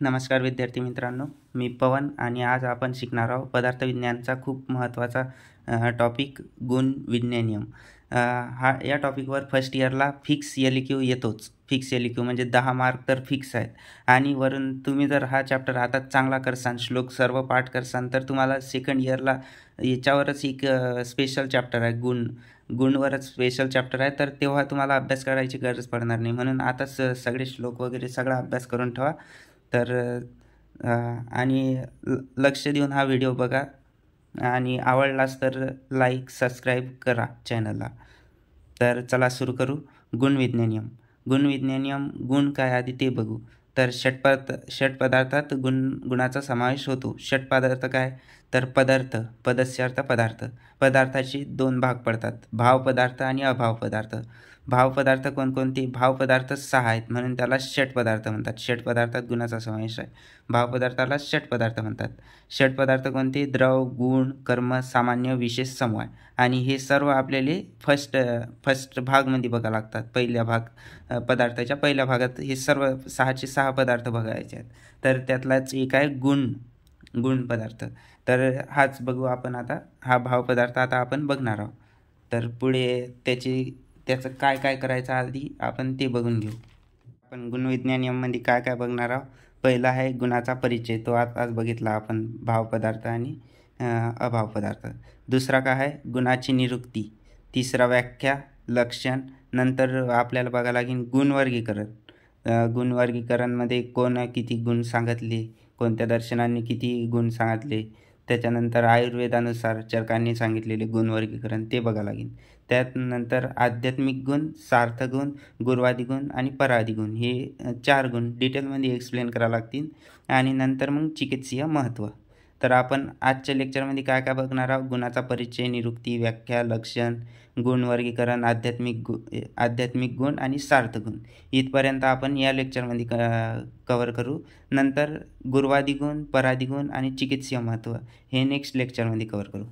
नमस्कार विद्यार्थी मित्रांनो, मी पवन आणि आज आपण शिकणार आहोत पदार्थविज्ञानचा खूप महत्त्वाचा टॉपिक गुणविज्ञानियम. या टॉपिकवर फर्स्ट इयरला फिक्स LQ येतोच. फिक्स LQ म्हणजे 10 मार्क तर फिक्स आहेत आणि वरून तुम्ही जर हा चॅप्टर आता चांगला करसान, श्लोक सर्व पाठ करसान तर तुम्हाला सेकंड इयरला याच्यावरच एक स्पेशल चॅप्टर आहे गुणवरच स्पेशल चॅप्टर आहे, तर तेव्हा तुम्हाला अभ्यास करायची गरज पडणार नाही. म्हणून आता सगळे श्लोक वगैरे सगळा अभ्यास करून ठेवा. तर आणि लक्ष देऊन हा व्हिडिओ बघा आणि आवडलास तर लाईक सबस्क्राईब करा चॅनलला. तर चला सुरू करू. गुणविज्ञानियम गुण काय आधी ते बघू. तर षट पदार्थात गुणाचा समावेश होतो. षट पदार्थ काय तर पदार्थ, पदस्य अर्थ पदार्थ. पदार्थाचे 2 भाग पडतात, भाव पदार्थ आणि अभाव पदार्थ. भाव पदार्थ कोणकोणते? भाव पदार्थ 6 आहेत म्हणून त्याला षट पदार्थ म्हणतात. षट पदार्थात गुणाचा समावेश आहे, भाव पदार्थाला षट पदार्थ म्हणतात. षट पदार्थ कोणते? द्रव, गुण, कर्म, सामान्य, विशेष, समवाय. आणि हे सर्व आपल्याला फर्स्ट भागमध्ये बघा लागतात. पदार्थाच्या पहिल्या भागात हे सर्व 6 पदार्थ बघायचे आहेत. तर त्यातलाच एक आहे गुण पदार्थ. तर हाच बघू आपण आता. हा भाव पदार्थ आता आपण बघणार आहोत. तर पुढे त्याचं काय करायचं आधी आपण ते बघून घेऊ. आपण गुणविज्ञानियममध्ये काय बघणार आहोत. पहिला आहे गुणाचा परिचय, तो आज बघितला आपण, भाव पदार्थ आणि अभाव पदार्थ. दुसरा काय आहे? गुणाची निरुक्ती. तिसरा व्याख्या, लक्षण. नंतर आपल्याला बघायला लागेल गुणवर्गीकरण. गुणवर्गीकरणमध्ये किती गुण सांगितले, कोणत्या दर्शनांनी किती गुण सांगितले. त्याच्यानंतर आयुर्वेदानुसार चरकांनी सांगितलेले गुणवर्गीकरण ते बघायला लागेल. त्यानंतर आध्यात्मिक गुण, सार्थ गुण, गुरवादी गुण आणि परादी गुण, हे 4 गुण डिटेलमध्ये एक्सप्लेन करावं लागतील. आणि नंतर मग चिकित्सीय महत्त्व. तर आपण आजच्या लेक्चरमध्ये काय बघणार आहोत? गुणाचा परिचय, निरुक्ती, व्याख्या, लक्षण, गुणवर्गीकरण, आध्यात्मिक गुण आणि सार्थ गुण. इथपर्यंत आपण या लेक्चरमध्ये कव्हर करू. नंतर गुरवादी गुण, परादी गुण आणि चिकित्सीय महत्त्व हे नेक्स्ट लेक्चरमध्ये कव्हर करू.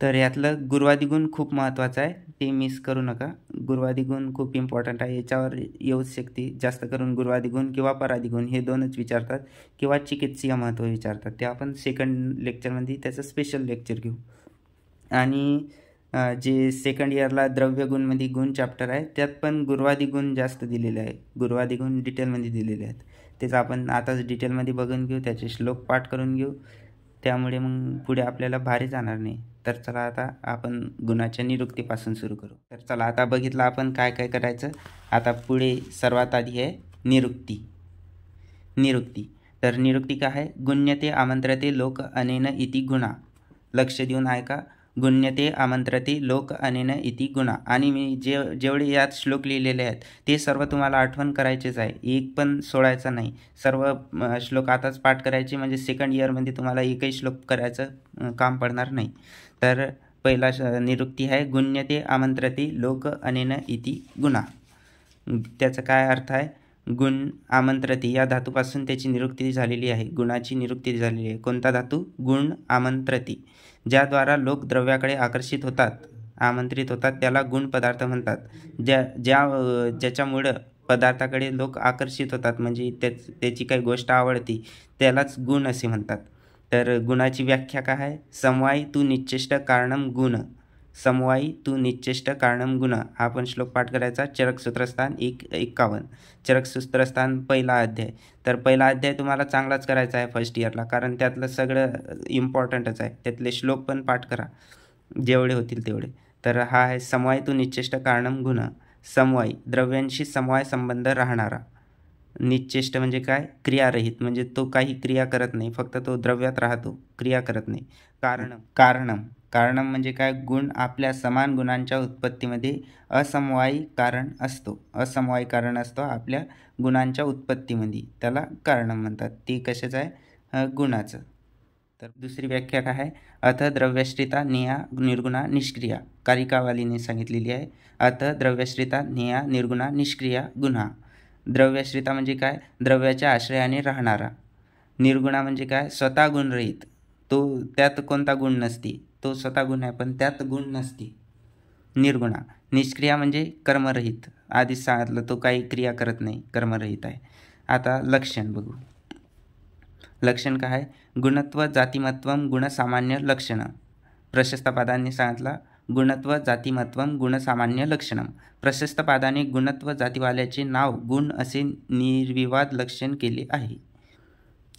तर यातलं गुरवादी गुण खूप महत्त्वाचं आहे, ते मिस करू नका. गुरवादी गुण खूप इम्पॉर्टंट आहे. याच्यावर येऊच शकते जास्त करून गुरवादी गुण किंवा परादी गुण हे 2च विचारतात किंवा चिकित्सीय महत्त्व विचारतात. ते आपण सेकंड लेक्चरमध्ये त्याचं स्पेशल लेक्चर घेऊ. आणि जे सेकंड इयरला द्रव्य गुणमध्ये गुण चॅप्टर आहे त्यात पण गुरवादी गुण जास्त दिलेले आहे. गुरवादी गुण डिटेलमध्ये दिलेले आहेत. तेच आपण आताच डिटेलमध्ये बघून घेऊ, त्याचे श्लोक पाठ करून घेऊ. त्यामुळे मग पुढे आपल्याला भारी जाणार नाही. तर चला आता आपण गुणाच्या निरुक्तीपासून सुरू करू. तर चला आता बघितलं आपण काय करायचं. आता पुढे सर्वात आधी आहे निरुक्ती. तर निरुक्ती काय आहे? गुण्यते आमंत्रते लोक अनेन इति गुणा. लक्ष देऊन ऐका. गुण्यते आमंत्रते लोक अनेन इति गुणा. आणि मी जेवढे यात श्लोक लिहिलेले आहेत ते सर्व तुम्हाला आठवण करायचेच आहे, एक पण सोडायचा नाही. सर्व श्लोक आताच पाठ करायचे म्हणजे सेकंड इयरमध्ये तुम्हाला एकही श्लोक करायचं काम पडणार नाही. तर पहिला निरुक्ती आहे गुण्यते आमंत्रते लोक अनेन इति गुणा. त्याचा काय अर्थ आहे? गुण आमंत्रते या धातूपासून त्याची निरुक्ती झालेली आहे, गुणाची निरुक्ती झालेली आहे. कोणता धातू? गुण आमंत्रते. ज्याद्वारा लोक द्रव्याकडे आकर्षित होतात, आमंत्रित होतात, त्याला गुण पदार्थ म्हणतात. ज्याच्यामुळं पदार्थाकडे लोक आकर्षित होतात म्हणजे त्याची काही गोष्ट आवडती, त्यालाच गुण असे म्हणतात. तर गुणाची व्याख्या काय आहे? समवायी तू निश्चेष्ट कारणम गुण. समवायी तू निश्चेष्ट कारणम गुण. हा आपण श्लोक पाठ करायचा. चरक सूत्रस्थान 51. चरक सूत्रस्थान पहिला अध्याय. तर पहिला अध्याय तुम्हाला चांगलाच करायचा आहे फर्स्ट इयरला, कारण त्यातलं सगळं इम्पॉर्टंटच आहे. त्यातले श्लोक पण पाठ करा जेवढे होतील तेवढे. तर हा आहे समवायी तू निश्चेष्ट कारणम गुण. समवायी द्रव्यांशी समवाय संबंध राहणारा. निश्चेष्ट म्हणजे काय? क्रियारहित, म्हणजे तो काही क्रिया करत नाही, फक्त तो द्रव्यात राहतो, क्रिया करत नाही. कारणम म्हणजे काय? गुण आपल्या समान गुणांच्या उत्पत्तीमध्ये असमवायी कारण असतो आपल्या गुणांच्या उत्पत्तीमध्ये, त्याला कारणम म्हणतात. ती कशाचं आहे? गुणाचं. तर दुसरी व्याख्या काय आहे? अथ द्रव्यश्रिता नेया निर्गुणा निष्क्रिया. कारिकावालीने सांगितलेली आहे. अथ द्रव्यश्रिता नेया निर्गुणा निष्क्रिया गुन्हा. द्रव्यश्रिता म्हणजे काय? द्रव्याच्या आश्रयाने राहणारा. निर्गुणा म्हणजे काय? स्वतः गुणरहित, तो त्यात कोणता गुण नसते, तो स्वतः गुण आहे पण त्यात गुण नसते, निर्गुणा. निष्क्रिया म्हणजे कर्मरहित, आधीच सांगितलं तो काही क्रिया करत नाही, कर्मरहित आहे. आता लक्षण बघू. लक्षण काय आहे? गुणत्व जातिमत्वम गुणसामान्य लक्षण. प्रशस्त पादांनी सांगितला गुणत्व जातिमत्वम गुणसामान्य लक्षणम. प्रशस्त पादाने गुणत्व जातीवाल्याचे नाव गुण असे निर्विवाद लक्षण केले आहे.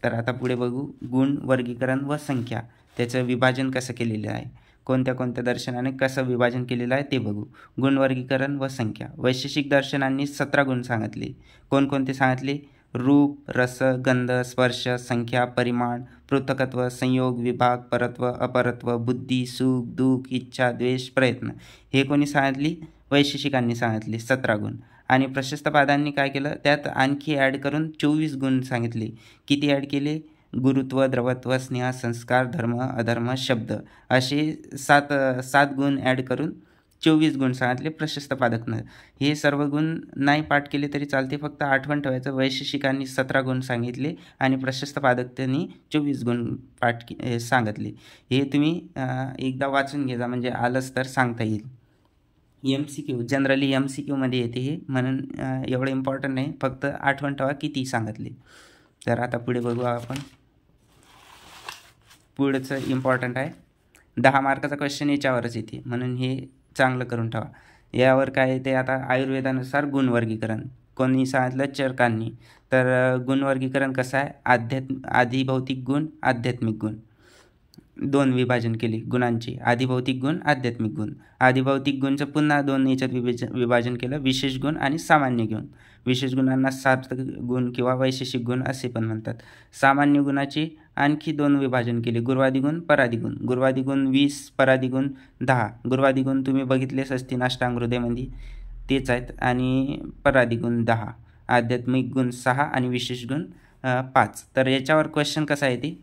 तर आता पुढे बघू गुण वर्गीकरण व संख्या, त्याचं विभाजन कसं केलेलं आहे, कोणत्या कोणत्या दर्शनाने कसं विभाजन केलेलं आहे ते बघू. गुण वर्गीकरण व संख्या. वैशेषिक दर्शनांनी 17 गुण सांगितले. कोणकोणते सांगितले? रूप, रस, गंध, स्पर्श, संख्या, परिमाण, पृथकत्व, संयोग, विभाग, परत्व, अपरत्व, बुद्धी, सुख, दुःख, इच्छा, द्वेष, प्रयत्न. हे कोणी सांगितली? वैशेषिकांनी सांगितले 17 गुण. आणि प्रशस्त पादांनी काय केलं? त्यात आणखी ॲड करून 24 गुण सांगितले. किती ॲड केले? गुरुत्व, द्रवत्व, स्नेह, संस्कार, धर्म, अधर्म, शब्द असे सात गुण ॲड करून 24 गुण सांगितले प्रशस्त पादकनं. हे सर्व गुण नाही पाठ केले तरी चालते, फक्त आठवण ठेवायचं. वैशेषिकांनी 17 गुण सांगितले आणि प्रशस्त पादकांनी 24 गुण सांगितले. हे तुम्ही एकदा वाचून घ्या, म्हणजे आलंच तर सांगता येईल. MCQ जनरली MCQमध्ये येते हे, म्हणून एवढं इम्पॉर्टंट नाही, फक्त आठवण ठेवा किती सांगितले. तर आता पुढे बघू आपण. पुढचं इम्पॉर्टंट आहे, 10 मार्काचा क्वेश्चन याच्यावरच येते, म्हणून हे चांगलं करून ठेवा. यावर काय येते आता? आयुर्वेदानुसार गुणवर्गीकरण कोणी सांगितलं? चरकांनी. तर गुणवर्गीकरण कसं आहे? आधिभौतिक गुण, आध्यात्मिक गुण, 2 विभाजन केले गुणांचे. आधिभौतिक गुण, आध्यात्मिक गुण. आधिभौतिक गुणचं पुन्हा 2 याच्यात विभाजन केलं, विशेष गुण आणि सामान्य गुण. विशेष गुणांना सार्थ गुण किंवा वैशेषिक गुण असे पण म्हणतात. सामान्य गुणाचे आणखी 2 विभाजन केले, गुरुवादी गुण, परादी गुण. गुरुवादी गुण 20, परादी गुण 10. गुरुवादी गुण तुम्ही बघितलेच असतील अष्टांग हृदयमध्ये, तेच आहेत. आणि परादी गुण 10, आध्यात्मिक गुण 6 आणि विशेष गुण 5. तर याच्यावर क्वेश्चन कसा येते?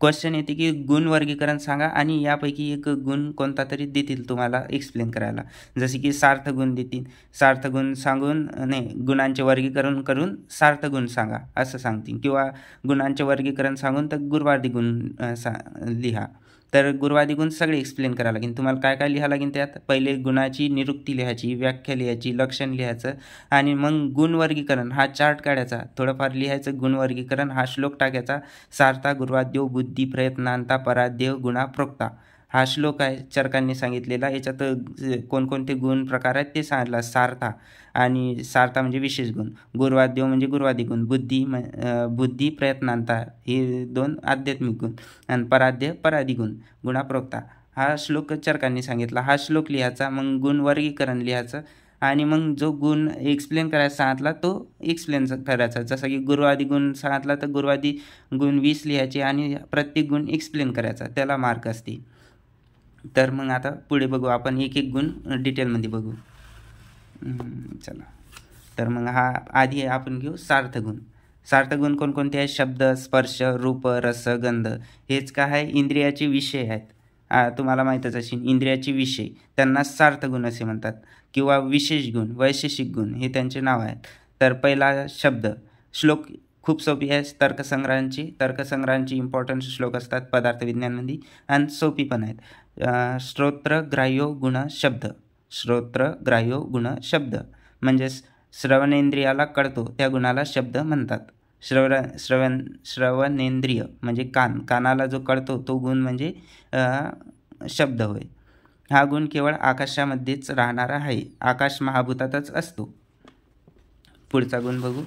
क्वेश्चन येते की गुण वर्गीकरण सांगा आणि यापैकी एक गुण कोणता तरी देतील तुम्हाला एक्सप्लेन करायला. जसे की सार्थ गुण देतील, सार्थ गुण सांगून नाही, गुणांचे वर्गीकरण करून सार्थ गुण सांगा असं सांगतील, किंवा गुणांचे वर्गीकरण सांगून तर गुरुवादी गुण लिहा. तर गुरुवादी गुण सगळे एक्सप्लेन करावं लागेल तुम्हाला. काय काय लिहावं लागेल त्यात? पहिले गुणाची निरुक्ती लिहायची, व्याख्या लिहायची, लक्षण लिहायचं, आणि मग गुणवर्गीकरण हा चार्ट काढायचा, थोडंफार लिहायचं. गुणवर्गीकरण हा श्लोक टाकायचा. सार्था गुरुवाद्यो बुद्धी प्रयत्नांता पराद्य गुणा प्रोक्ता हा श्लोक आहे चरकांनी सांगितलेला. याच्यात कोणकोणते गुण प्रकार आहेत ते सांगितलं. सार्था आणि सार्था म्हणजे विशेष गुण, गुरुवाद्य म्हणजे गुरुवादी गुण, बुद्धी प्रयत्नांता हे 2 आध्यात्मिक गुण, आणि पराद्य परादी गुण गुणा प्रोक्ता हा श्लोक चरकांनी सांगितला. हा श्लोक लिहायचा, मग गुण वर्गीकरण लिहायचं, आणि मग जो गुण एक्सप्लेन करायचा सांगितला तो एक्सप्लेन करायचा. जसं की गुरुवादी गुण सांगितला तर गुरुवादी गुण 20 लिहायचे आणि प्रत्येक गुण एक्सप्लेन करायचा, त्याला मार्क असते. तर मग आता पुढे बघू आपण, एक एक गुण डिटेलमध्ये बघू. चला, तर मग हा आधी आपण घेऊ सार्थ गुण. सार्थ गुण कोणकोणते आहेत? शब्द, स्पर्श, रूप, रस, गंध. हेच काय आहे? इंद्रियाचे विषय आहेत. तुम्हाला माहीतच असेल इंद्रियाचे विषय, त्यांना सार्थ गुण असे म्हणतात, किंवा विशेष गुण, वैशेषिक गुण हे त्यांचे नाव आहेत. तर पहिला शब्द. श्लोक खूप सोपी आहे. तर्कसंग्रहांची इम्पॉर्टंट श्लोक असतात पदार्थ विज्ञानमध्ये, आणि सोपी पण आहेत. श्रोत्र ग्राह्यो गुण शब्द. श्रोत्र ग्राह्यो गुण शब्द म्हणजे श्रवणेंद्रियाला कळतो त्या गुणाला शब्द म्हणतात. श्रवणेंद्रिय म्हणजे कानाला जो कळतो तो गुण म्हणजे शब्द होय. हा गुण केवळ आकाशामध्येच राहणारा आहे, आकाश महाभूतातच असतो. पुढचा गुण बघू,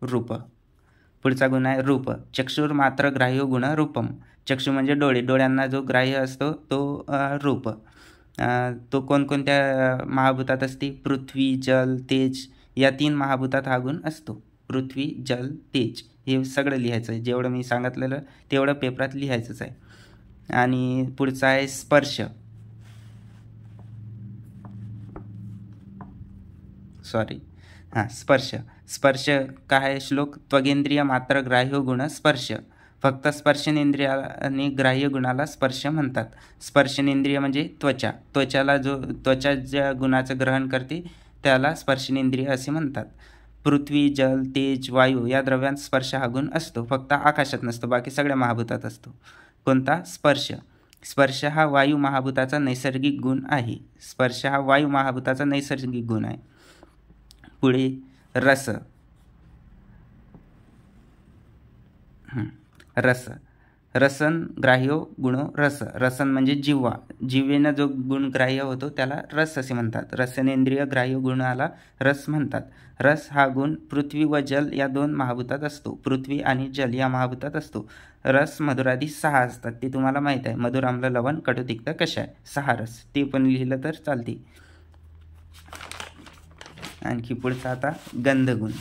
रूप. पुढचा गुण आहे रूप. चक्षुर मात्र ग्राह्यो गुण रूपम. चक्षु म्हणजे डोळे, डोळ्यांना जो ग्राह्य असतो तो रूप. तो कोणकोणत्या महाभूतात असते? पृथ्वी, जल, तेज या 3 महाभूतात हा गुण असतो. पृथ्वी, जल, तेज हे सगळं लिहायचं आहे. जेवढं मी सांगितलेलं तेवढं पेपरात लिहायचंच आहे. आणि पुढचा आहे स्पर्श. स्पर्श. स्पर्श काय आहे? श्लोक. त्वगेंद्रिय मात्र ग्राह्य गुण स्पर्श. फक्त स्पर्शनेंद्रियाने ग्राह्य गुणाला स्पर्श म्हणतात. स्पर्शनेंद्रिय म्हणजे त्वचा. त्वचा ज्या गुणाचं ग्रहण करते त्याला स्पर्शनेंद्रिय असे म्हणतात. पृथ्वी, जल, तेज, वायू या द्रव्यांत स्पर्श हा गुण असतो, फक्त आकाशात नसतो, बाकी सगळ्या महाभूतात असतो. कोणता? स्पर्श. स्पर्श हा वायू महाभूताचा नैसर्गिक गुण आहे. स्पर्श हा वायू महाभूताचा नैसर्गिक गुण आहे. पुढे रस. रस, रसन ग्राह्यो गुणो रस, रसन म्हणजे जिव्हा, जिव्हेनं जो गुण ग्राह्य होतो त्याला रस असे म्हणतात. रसनेंद्रिय ग्राह्य गुणाला रस म्हणतात. रस हा गुण पृथ्वी व जल या 2 महाभूतात असतो. पृथ्वी आणि जल या महाभूतात असतो. रस मधुरादी 6 असतात, ते तुम्हाला माहीत आहे. मधुर, आम्ल, लवण, कडू, तिक्त, कषाय, 6 रस. ते पण लिहिलं तर चालते. आणखी पुढचा आता गंधगुण.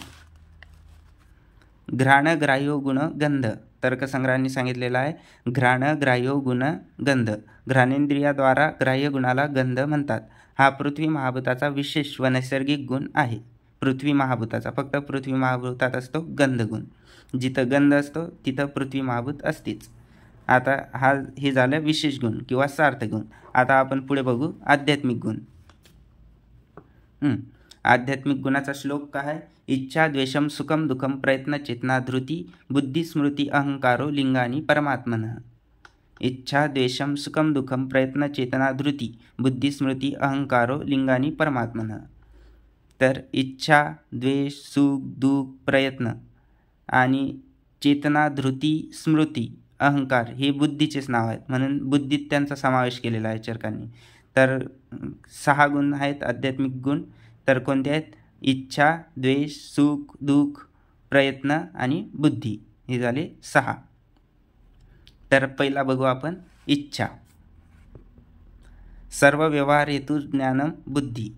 घ्राण ग्राह्यो गुण गंध, तर्कसंग्रहांनी सांगितलेला आहे. घ्राण ग्राह्यो गुण गंध, घ्राणेंद्रियाद्वारा ग्राह्य गुणाला गंध म्हणतात. हा पृथ्वी महाभूताचा विशेष व नैसर्गिक गुण आहे. पृथ्वी महाभूताचा, फक्त पृथ्वी महाभूतात असतो गंधगुण. जिथं गंध असतो तिथं पृथ्वी महाभूत असतेच. आता हे झालं विशेष गुण किंवा सार्थ गुण. आता आपण पुढे बघू आध्यात्मिक गुण. आध्यात्मिक गुणाचा श्लोक काय आहे? इच्छा द्वेषम सुखम दुःखम प्रयत्न चेतना धृती बुद्धी स्मृती अहंकारो लिंगानी परमात्मनः. इच्छा द्वेषम सुखम दुःखम प्रयत्न चेतना धृती बुद्धी स्मृती अहंकारो लिंगानी परमात्मनः. तर इच्छा, द्वेष, सुख, दुःख, प्रयत्न आणि चेतना, धृती, स्मृती, अहंकार हे बुद्धीचेच नाव आहेत, म्हणून बुद्धीत त्यांचा समावेश केलेला आहे चरकांनी. तर 6 गुण आहेत आध्यात्मिक गुण. तर कोणते आहेत? इच्छा, द्वेष, सुख, दुःख, प्रयत्न आणि बुद्धी, हे झाले 6. तर पहिला बघू आपण इच्छा. सर्व व्यवहार हेतु ज्ञानम बुद्धी.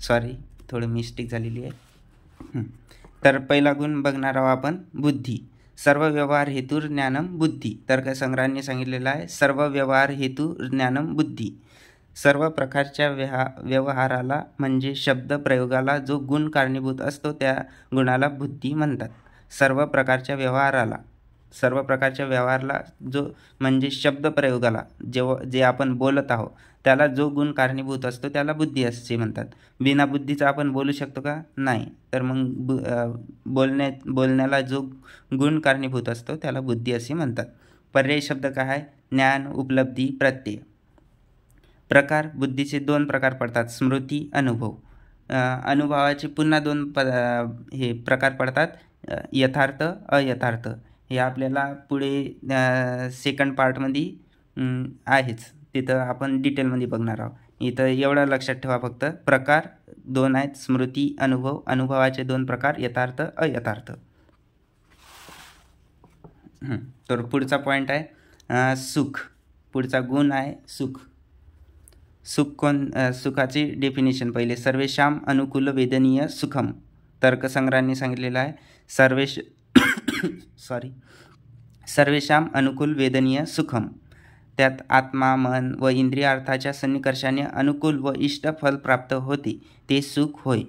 सॉरी, थोडं मिस्टेक झालेली आहे. तर पहिला गुण बघणार आहोत आपण बुद्धी. सर्व व्यवहार हेतु ज्ञानम बुद्धी. तर्कसंग्रहांनी सांगितलेलं आहे सर्व व्यवहार हेतु ज्ञानम बुद्धी. सर्व प्रकारच्या व्यवहाराला म्हणजे शब्द प्रयोगाला जो गुण कारणीभूत असतो त्या गुणाला बुद्धी म्हणतात. सर्व प्रकारच्या व्यवहाराला जो म्हणजे शब्द प्रयोगाला जे आपण बोलत आहोत त्याला जो गुण कारणीभूत असतो त्याला बुद्धी असे म्हणतात. बिना बुद्धीचा आपण बोलू शकतो का? नाही. तर मग बोलण्याला जो गुण कारणीभूत असतो त्याला बुद्धी असे म्हणतात. पर्यायी शब्द काय आहे? ज्ञान, उपलब्धी, प्रत्यय. प्रकार बुद्धीचे 2 प्रकार पडतात, स्मृती, अनुभव. अनुभवाचे पुन्हा 2 प्रकार पडतात, यथार्थ, अयथार्थ. हे आपल्याला पुढे सेकंड पार्टमध्ये आहेच, तिथं आपण डिटेलमध्ये बघणार आहोत. इथं एवढं लक्षात ठेवा फक्त. प्रकार 2 आहेत, स्मृती, अनुभव. अनुभवाचे 2 प्रकार, यथार्थ, अयथार्थ. तर पुढचा पॉईंट आहे सुख. पुढचा गुण आहे सुख. सुखाची डेफिनेशन पहिले. सर्वेषाम अनुकूल वेदनीय सुखम. तर्कसंग्रहांनी सांगितलेलं आहे सर्वेषाम अनुकूल वेदनीय सुखम. त्यात आत्मा, मन व इंद्रियार्थाच्या सन्निकर्षाने अनुकूल व इष्ट फल प्राप्त होते ते सुख होय.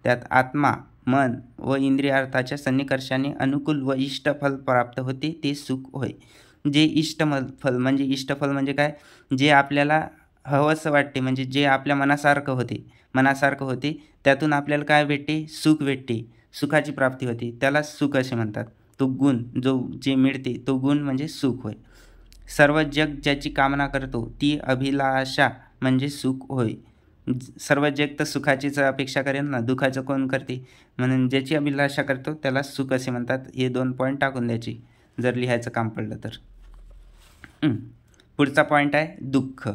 त्यात आत्मा, मन व इंद्रियार्थाच्या सन्निकर्षाने अनुकूल व इष्ट फल प्राप्त होते ते सुख होय. जे इष्टफल म्हणजे काय? जे आपल्याला हवंसं वाटते, म्हणजे जे आपल्या मनासारखं होते त्यातून आपल्याला काय भेटते? सुख भेटते, सुखाची प्राप्ती होते, त्याला सुख असे म्हणतात. तो गुण जे मिळते तो गुण म्हणजे सुख होय. सर्व जग ज्याची कामना करतो ती अभिलाषा म्हणजे सुख होय. सर्व जग तर सुखाचीच अपेक्षा करेल ना, दुःखाचं कोण करते? म्हणून ज्याची अभिलाषा करतो त्याला सुख असे म्हणतात. हे 2 पॉईंट टाकून द्यायचे जर लिहायचं काम पडलं तर. पुढचा पॉईंट आहे दुःख.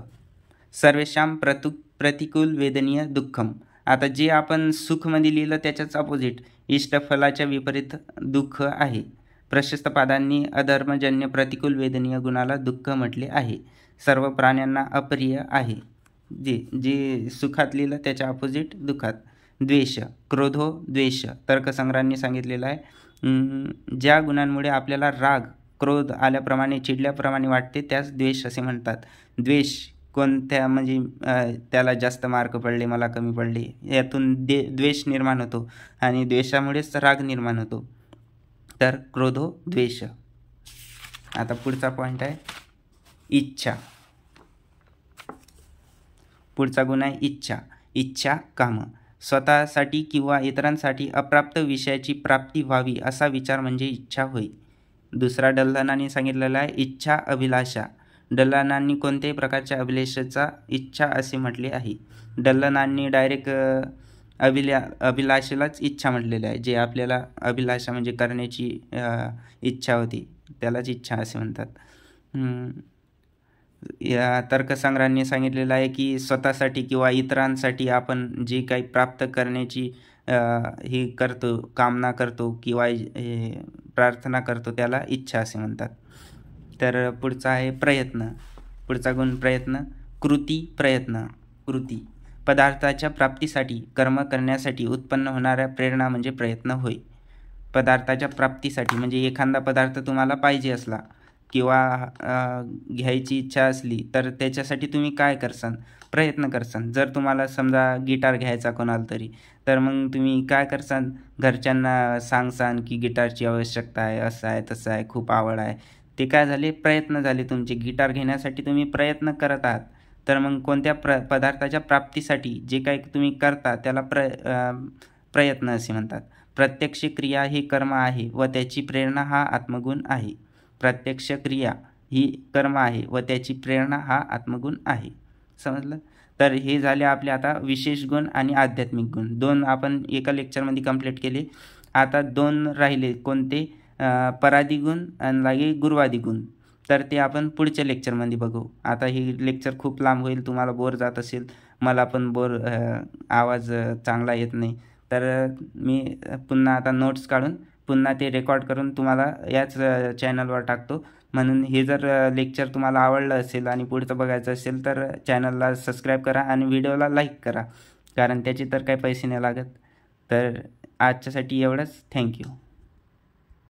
सर्वेषाम प्रतिकूल वेदनीय दुःखम. आता जे आपण सुखमध्ये लिहिलं त्याच्याच अपोजिट इष्टफलाच्या विपरीत दुःख आहे. प्रशस्त पादांनी अधर्मजन्य प्रतिकूल वेदनीय गुणाला दुःख म्हटले आहे. सर्व प्राण्यांना अप्रिय आहे. जे सुखात लिहिलं त्याच्या अपोजिट दुःखात. द्वेष, क्रोधो द्वेष. तर्कसंग्रहांनी सांगितलेलं आहे ज्या गुणांमुळे आपल्याला राग, क्रोध आल्याप्रमाणे, चिडल्याप्रमाणे वाटते त्यास द्वेष असे म्हणतात. द्वेष कोणत्या, म्हणजे त्याला जास्त मार्क पडले, मला कमी पडले, यातून द्वेष निर्माण होतो आणि द्वेषामुळेच राग निर्माण होतो. तर क्रोधो द्वेष. आता पुढचा पॉईंट आहे इच्छा. पुढचा गुण आहे इच्छा. इच्छा काम. स्वतःसाठी किंवा इतरांसाठी अप्राप्त विषयाची प्राप्ती व्हावी असा विचार म्हणजे इच्छा होय. दुसरा डल्हनाने सांगितलेला आहे इच्छा अभिलाषा. डल्हनांनी कोणत्याही प्रकारच्या अभिलाषेचा इच्छा असे म्हटले आहे. डल्हनांनी डायरेक्ट अभिलाषेलाच इच्छा म्हटलेलं आहे. जे आपल्याला अभिलाषा म्हणजे करण्याची इच्छा होती त्यालाच इच्छा असे म्हणतात. या तर्कसंग्रहाने सांगितलेलं आहे की स्वतःसाठी किंवा इतरांसाठी आपण जे काही प्राप्त करण्याची ही करतो, कामना करतो किंवा प्रार्थना करतो त्याला इच्छा असे म्हणतात. तर पुढचा आहे प्रयत्न. पुढचा गुण प्रयत्न. कृती प्रयत्न. कृती पदार्थाच्या प्राप्तीसाठी कर्म करण्यासाठी उत्पन्न होणाऱ्या प्रेरणा म्हणजे प्रयत्न होय. पदार्थाच्या प्राप्तीसाठी म्हणजे एखादा पदार्थ तुम्हाला पाहिजे असला किंवा घ्यायची इच्छा असली तर त्याच्यासाठी तुम्ही काय करसान? प्रयत्न करसान. जर तुम्हाला समजा गिटार घ्यायचा कोणाला तरी तर मग तुम्ही काय करसान? घरच्यांना सांगसान की गिटारची आवश्यकता आहे, असं आहे तसं आहे, खूप आवड आहे. ते काय झाले? प्रयत्न झाले तुमचे. गिटार घेण्यासाठी तुम्ही प्रयत्न करत आहात. तर मग कोणत्या पदार्थाच्या प्राप्तीसाठी जे काही तुम्ही करता त्याला प्रयत्न असे म्हणतात. प्रत्यक्ष क्रिया ही कर्म आहे व त्याची प्रेरणा हा आत्मगुण आहे. प्रत्यक्ष क्रिया ही कर्म आहे व त्याची प्रेरणा हा आत्मगुण आहे. समजलं? तर हे झाले आपले आता विशेष गुण आणि आध्यात्मिक गुण. 2 आपण एका लेक्चरमध्ये कंप्लीट केले. आता 2 राहिले. कोणते? परादी गुण आणि लागे गुरुवादी गुण. तर ते आपण पुढच्या लेक्चरमध्ये बघू. आता ही लेक्चर खूप लांब होईल, तुम्हाला बोर जात असेल, मला पण आवाज चांगला येत नाही. तर मी पुन्हा आता नोट्स काढून पुन्हा ते रेकॉर्ड करून तुम्हाला याच चॅनलवर टाकतो. म्हणून हे जर लेक्चर तुम्हाला आवडलं असेल आणि पुढचं बघायचं असेल तर चॅनलला सबस्क्राईब करा आणि व्हिडिओला लाईक करा, कारण त्याचे तर काही पैसे नाही लागत. तर आजच्यासाठी एवढंच. थँक्यू.